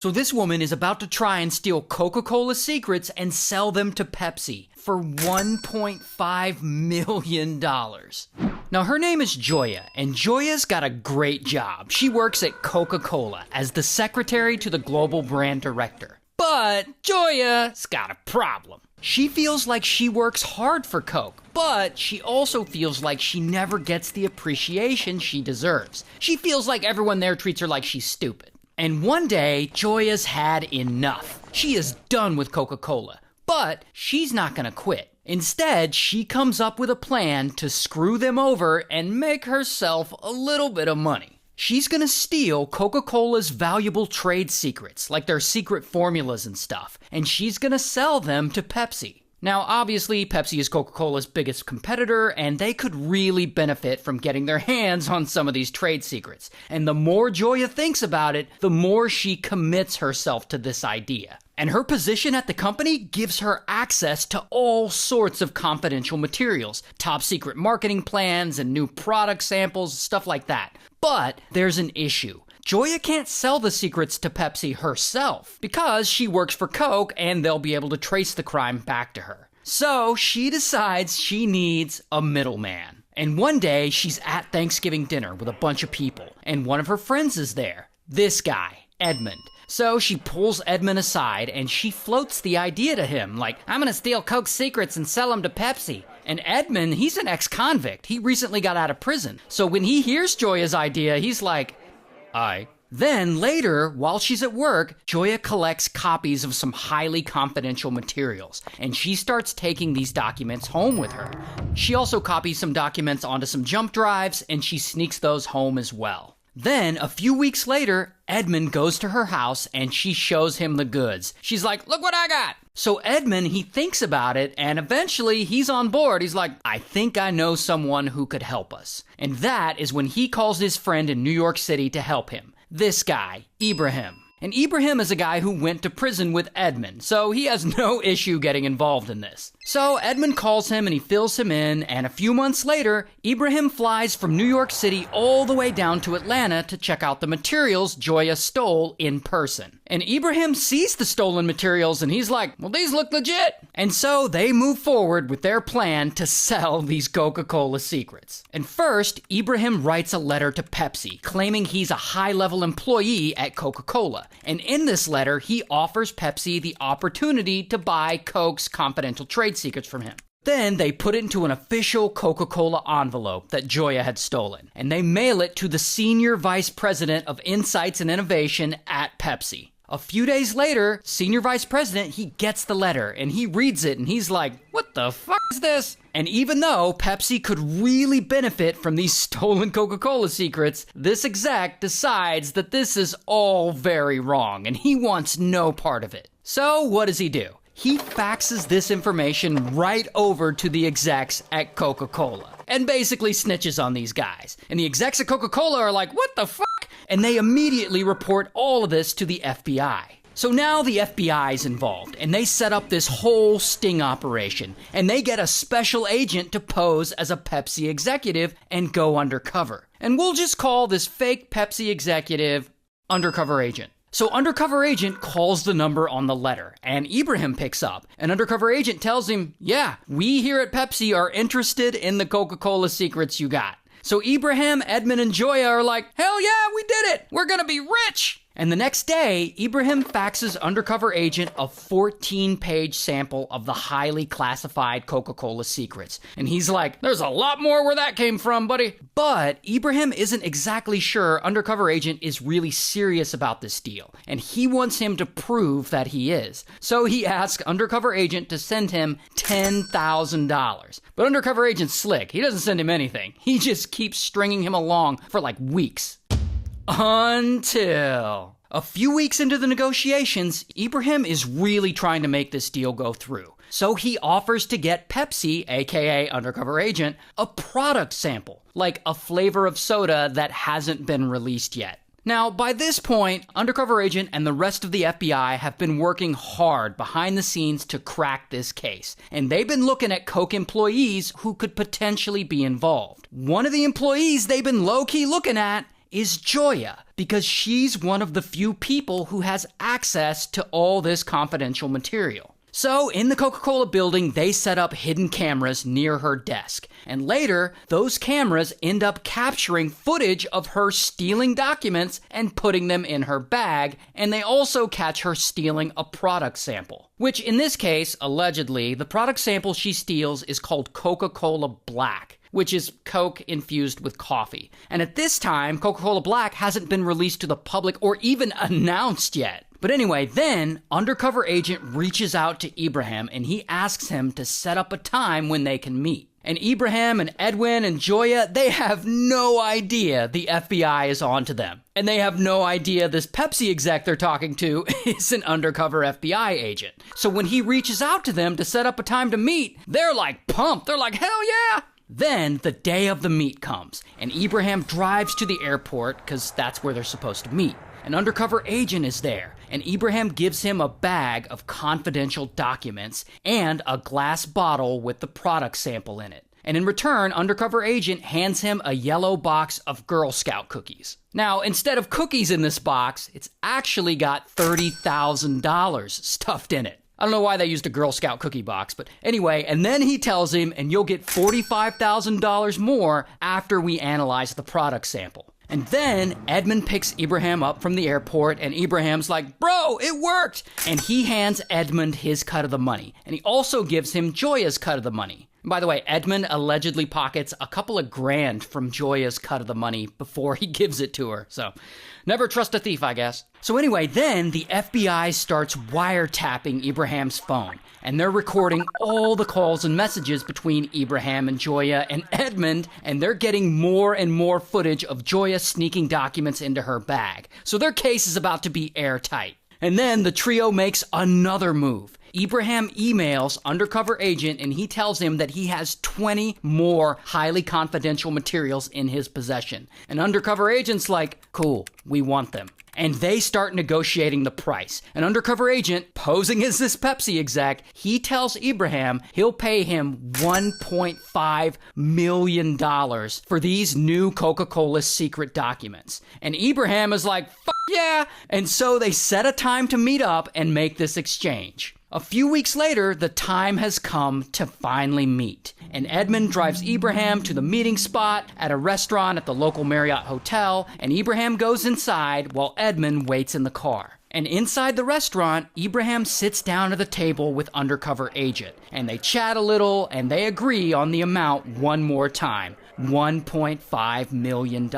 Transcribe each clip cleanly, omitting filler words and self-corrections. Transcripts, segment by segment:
So this woman is about to try and steal Coca-Cola secrets and sell them to Pepsi for $1.5 million. Now her name is Joya, and Joya's got a great job. She works at Coca-Cola as the secretary to the global brand director. But Joya's got a problem. She feels like she works hard for Coke, but she also feels like she never gets the appreciation she deserves. She feels like everyone there treats her like she's stupid. And one day, Joya's had enough. She is done with Coca-Cola, but she's not gonna quit. Instead, she comes up with a plan to screw them over and make herself a little bit of money. She's gonna steal Coca-Cola's valuable trade secrets, like their secret formulas and stuff, and she's gonna sell them to Pepsi. Now, obviously, Pepsi is Coca-Cola's biggest competitor, and they could really benefit from getting their hands on some of these trade secrets. And the more Joya thinks about it, the more she commits herself to this idea. And her position at the company gives her access to all sorts of confidential materials, top secret marketing plans and new product samples, stuff like that. But there's an issue. Joya can't sell the secrets to Pepsi herself because she works for Coke and they'll be able to trace the crime back to her. So she decides she needs a middleman. And one day she's at Thanksgiving dinner with a bunch of people and one of her friends is there. This guy, Edmund. So she pulls Edmund aside and she floats the idea to him, like, I'm gonna steal Coke's secrets and sell them to Pepsi. And Edmund, he's an ex-convict. He recently got out of prison. So when he hears Joya's idea, he's like, aye. Then later, while she's at work, Joya collects copies of some highly confidential materials, and she starts taking these documents home with her. She also copies some documents onto some jump drives, and she sneaks those home as well. Then, a few weeks later, Edmund goes to her house and she shows him the goods. She's like, look what I got! So Edmund, he thinks about it and eventually he's on board. He's like, I think I know someone who could help us. And that is when he calls his friend in New York City to help him. This guy, Ibrahim. And Ibrahim is a guy who went to prison with Edmund, so he has no issue getting involved in this. So Edmund calls him and he fills him in, and a few months later, Ibrahim flies from New York City all the way down to Atlanta to check out the materials Joya stole in person. And Ibrahim sees the stolen materials and he's like, well, these look legit. And so they move forward with their plan to sell these Coca-Cola secrets. And first, Ibrahim writes a letter to Pepsi, claiming he's a high-level employee at Coca-Cola. And in this letter, he offers Pepsi the opportunity to buy Coke's confidential trade secrets from him. Then they put it into an official Coca-Cola envelope that Joya had stolen, and they mail it to the Senior Vice President of Insights and Innovation at Pepsi. A few days later, Senior Vice President, he gets the letter, and he reads it, and he's like, what the fuck is this? And even though Pepsi could really benefit from these stolen Coca-Cola secrets, this exec decides that this is all very wrong, and he wants no part of it. So what does he do? He faxes this information right over to the execs at Coca-Cola and basically snitches on these guys. And the execs at Coca-Cola are like, what the fuck? And they immediately report all of this to the FBI. So now the FBI is involved and they set up this whole sting operation and they get a special agent to pose as a Pepsi executive and go undercover. And we'll just call this fake Pepsi executive Undercover Agent. So Undercover Agent calls the number on the letter, and Ibrahim picks up. And Undercover Agent tells him, yeah, we here at Pepsi are interested in the Coca-Cola secrets you got. So Ibrahim, Edmund, and Joya are like, hell yeah, we did it! We're gonna be rich! And the next day, Ibrahim faxes Undercover Agent a 14-page sample of the highly classified Coca-Cola secrets. And he's like, there's a lot more where that came from, buddy. But Ibrahim isn't exactly sure Undercover Agent is really serious about this deal. And he wants him to prove that he is. So he asks Undercover Agent to send him $10,000. But Undercover Agent's slick. He doesn't send him anything. He just keeps stringing him along for like weeks. Until a few weeks into the negotiations, Ibrahim is really trying to make this deal go through. So he offers to get Pepsi, aka Undercover Agent, a product sample, like a flavor of soda that hasn't been released yet. Now, by this point, Undercover Agent and the rest of the FBI have been working hard behind the scenes to crack this case, and they've been looking at Coke employees who could potentially be involved. One of the employees they've been low-key looking at is Joya, because she's one of the few people who has access to all this confidential material. So, in the Coca-Cola building, they set up hidden cameras near her desk. And later, those cameras end up capturing footage of her stealing documents and putting them in her bag. And they also catch her stealing a product sample. Which, in this case, allegedly, the product sample she steals is called Coca-Cola Black, which is Coke infused with coffee. And at this time, Coca-Cola Black hasn't been released to the public or even announced yet. But anyway, then, undercover agent reaches out to Ibrahim and he asks him to set up a time when they can meet. And Ibrahim and Edwin and Joya, they have no idea the FBI is on to them. And they have no idea this Pepsi exec they're talking to is an undercover FBI agent. So when he reaches out to them to set up a time to meet, they're like pumped. They're like, hell yeah! Then the day of the meet comes, and Ibrahim drives to the airport because that's where they're supposed to meet. An undercover agent is there, and Ibrahim gives him a bag of confidential documents and a glass bottle with the product sample in it. And in return, undercover agent hands him a yellow box of Girl Scout cookies. Now, instead of cookies in this box, it's actually got $30,000 stuffed in it. I don't know why they used a Girl Scout cookie box, but anyway, and then he tells him, and you'll get $45,000 more after we analyze the product sample. And then Edmund picks Ibrahim up from the airport, and Ibrahim's like, bro, it worked! And he hands Edmund his cut of the money. And he also gives him Joya's cut of the money. And by the way, Edmund allegedly pockets a couple of grand from Joya's cut of the money before he gives it to her. So, never trust a thief, I guess. So anyway, then the FBI starts wiretapping Ibrahim's phone. And they're recording all the calls and messages between Ibrahim and Joya and Edmund, and they're getting more and more footage of Joya sneaking documents into her bag. So their case is about to be airtight. And then the trio makes another move. Ibrahim emails undercover agent and he tells him that he has 20 more highly confidential materials in his possession. And undercover agent's like, cool, we want them. And they start negotiating the price. An undercover agent, posing as this Pepsi exec, he tells Ibrahim he'll pay him $1.5 million for these new Coca-Cola secret documents. And Ibrahim is like, fuck yeah! And so they set a time to meet up and make this exchange. A few weeks later, the time has come to finally meet. And Edmund drives Ibrahim to the meeting spot at a restaurant at the local Marriott Hotel, and Ibrahim goes inside while Edmund waits in the car. And inside the restaurant, Ibrahim sits down at the table with undercover agent, and they chat a little, and they agree on the amount one more time. $1.5 million.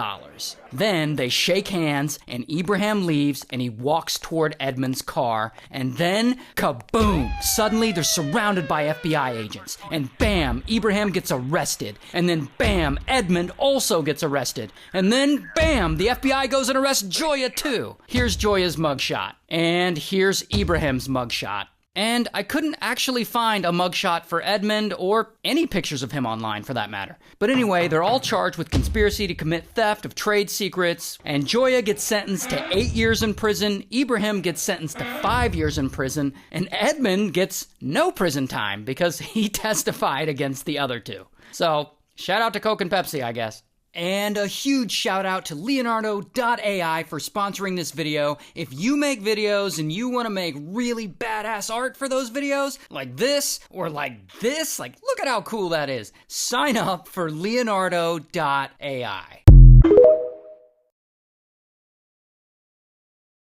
Then they shake hands and Ibrahim leaves and he walks toward Edmund's car, and then kaboom! Suddenly they're surrounded by FBI agents, and bam! Ibrahim gets arrested, and then bam! Edmund also gets arrested, and then bam! The FBI goes and arrests Joya too. Here's Joya's mugshot, and here's Ibrahim's mugshot. And I couldn't actually find a mugshot for Edmund or any pictures of him online for that matter. But anyway, they're all charged with conspiracy to commit theft of trade secrets, and Joya gets sentenced to 8 years in prison, Ibrahim gets sentenced to 5 years in prison, and Edmund gets no prison time because he testified against the other two. So, shout out to Coke and Pepsi, I guess. And a huge shout out to Leonardo.ai for sponsoring this video. If you make videos and you want to make really badass art for those videos, like this, or like this, like look at how cool that is. Sign up for Leonardo.ai.